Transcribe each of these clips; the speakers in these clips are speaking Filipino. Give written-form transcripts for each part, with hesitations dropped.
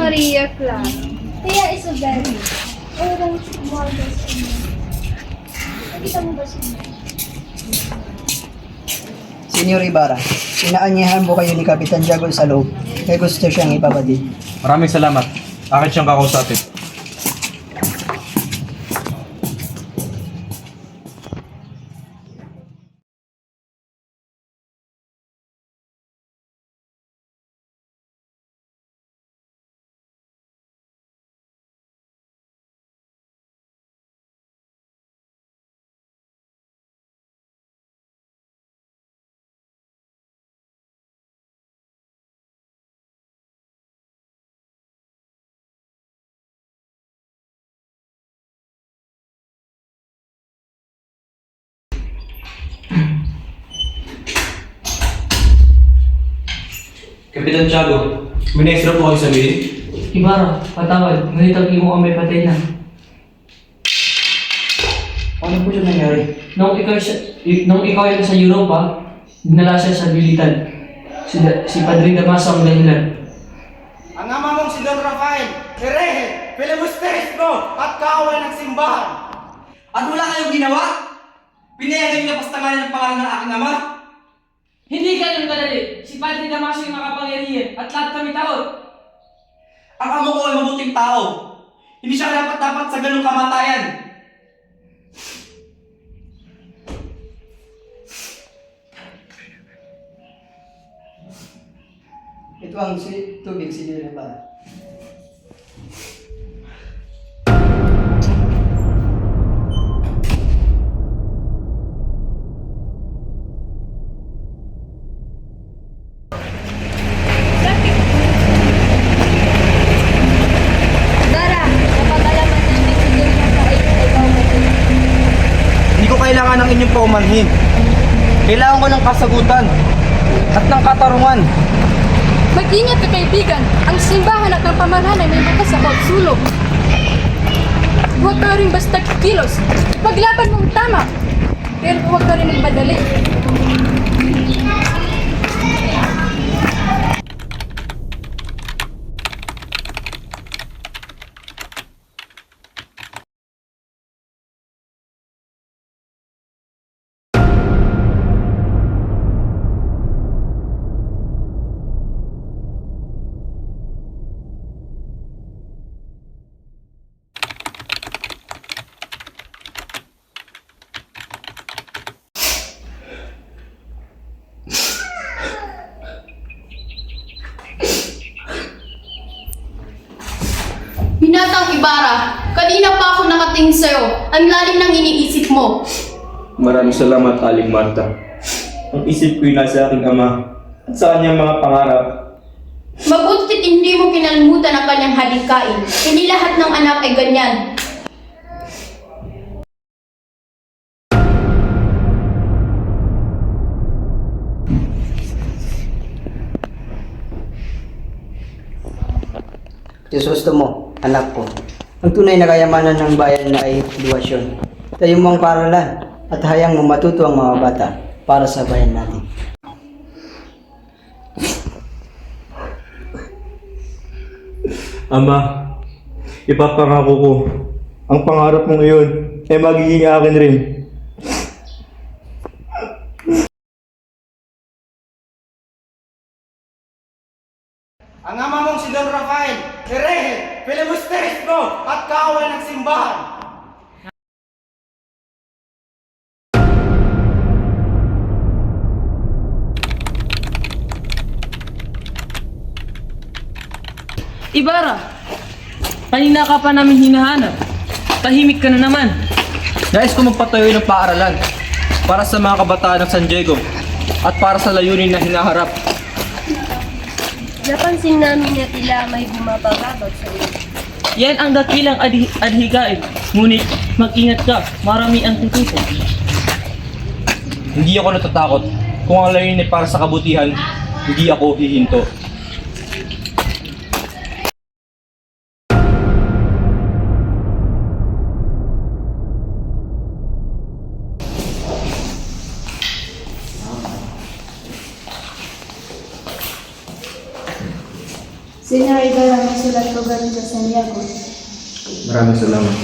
Maria Clara. Tia Isabel. Orang Morgan sa inyo. Nakita mo ba siya? Senyor Ibarra, inaanyahan mo kayo ni Kapitan Jagol sa loob. May gusto siyang ipabatid. Maraming salamat. Akin siyang kakausapin. Kapitan Tiago, may na-extra po kayo sabihin? Ibarra, patawad, ngunit ang imo ang may patay na. Ano po yung nangyari? Nung ikaw ay sa Europa, dinala siya sa bilitan. Si Padre Damaso ang dahilan. Ang ama mong si Don Rafael, herehe, filibusteris mo, at kaaway ng simbahan. At wala kayong ginawa? Pinayagan niyo pastangalan ng pangalan ng aking ama? Hindi ganun kadali. Si Padre Damaso yung makapangyarihan at lahat kami takot. Ang amo ko ay mabuting tao. Hindi siya dapat sa ganung kamatayan. Ito ang tubig, Senyor Ibarra. Dara, kapag alaman namin si Don Rafael ay bawal. Hindi ko kailangan ng inyong paumanhin. Kailangan ko ng kasagutan at ng katarungan. Mag-ingat ka kaibigan. Ang simbahan at ang pamahalaan ay may batas sa pagsulong. Huwag ka rin basta kilos. Paglaban mong tama. Pero huwag ka rin magmadali. Binatang Ibarra, kanina pa ako nakatingin sa'yo. Ang lalim ng iniisip mo. Maraming salamat, Aling Marta. Ang isip ko'y nasa aking ama at sa kanyang mga pangarap. Mabuti't hindi mo kinalimutan ang kanyang halikain. Hindi lahat ng anak ay ganyan. Diyos gusto mo, anak ko. Ang tunay na kayamanan ng bayan na ay edukasyon. Tayo mong paralan at hayang mo matuto ang mga bata para sa bayan natin. Ama, ipapangako ko, ang pangarap mong iyon ay magiging akin rin. Ang ama mong si Don Rafael, herehe, filibusteris mo, at kaaway ng simbahan. Ibarra, kanina ka pa namin hinahanap. Tahimik ka na naman. Nais ko magpatayo ng paaralan para sa mga kabataan ng San Diego at para sa layunin na hinaharap. Napansin namin na tila may bumabagabag sa iyo. Yan ang dakilang adhigain. Ngunit mag-ingat ka, marami ang tutupo. Hindi ako natatakot. Kung ang layunin ay para sa kabutihan, hindi ako hihinto. Senyor Ibarra, may sulat ko galing sa Santiago. Maraming salamat.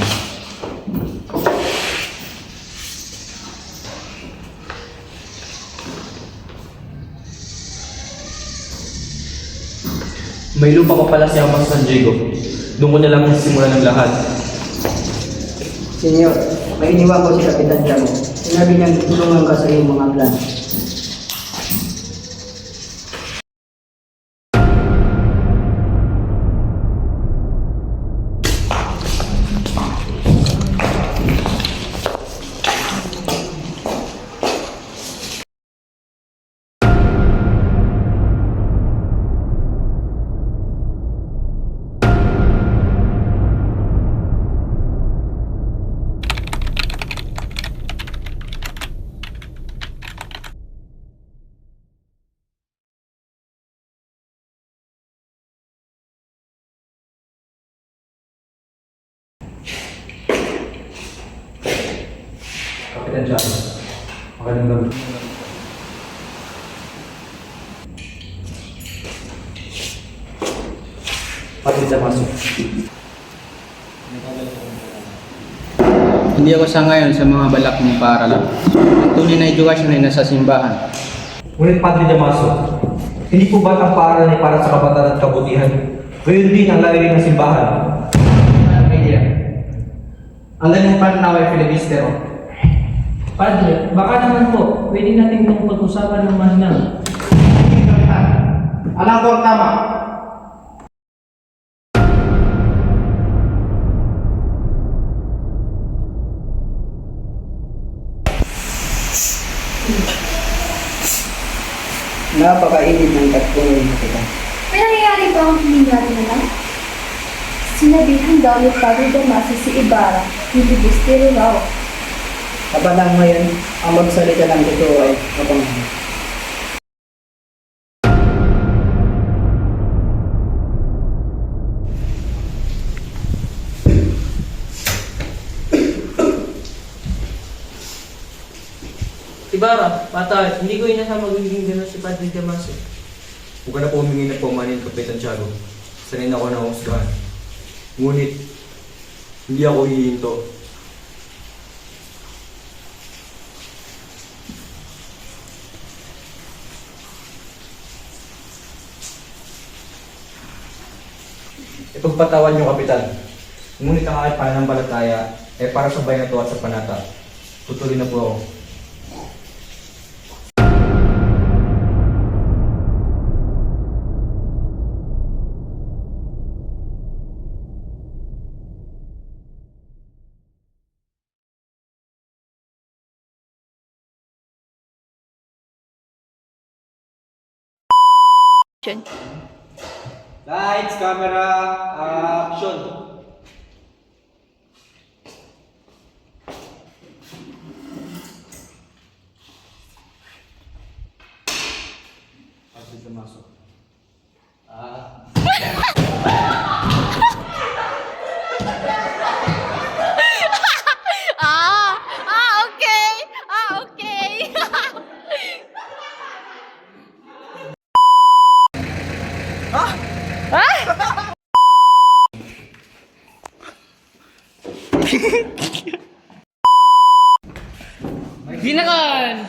May lupa pa pala si Amang San Diego. Doon ko na lang simulan ng lahat. Senyor, may iniwan ko si Kapitan Tiago. Sinabi niyang tulungan ka sa iyong mga plan. Kapitan Tiago, magandang gabi. Padre Damaso. Hindi ako sangayon sa mga balak ng paaralan. Ang tunay na edukasyon ay nasa simbahan. Ngunit Padre Damaso, hindi po ba ang paaralan ay para sa kabataran at kabutihan? Gayon din ang layunin ng simbahan. Ang ganung pananaw ay filibustero. Padre, baka naman po, pwede natin itong pag-usapan ng mahinang. Alam ko ang tama. Napakainit ng tagpunin mo kita. May nangyayari ba ang nangyari na lang? Sinabihan daw ni Padre Damaso si Ibarra, hindi bustero raw. Kapalang ngayon, ang magsalita ng totoo ay kapangyarihan. Ibarra, bata, hindi ko inasama magiging gano'n si Padre Damaso. Huwag ka na po humingi ng paumanhin, Kapitan Tiago. Sanay na ako na husgahan. Ngunit, hindi ako hihinto. Ipagpatawan niyo, Kapitan. Ngunit ang aking pananampalataya ay para sa bayan na to at sa panata. Tutuloy na po ako. Lights, camera, action! Padre Damaso. Ginakan!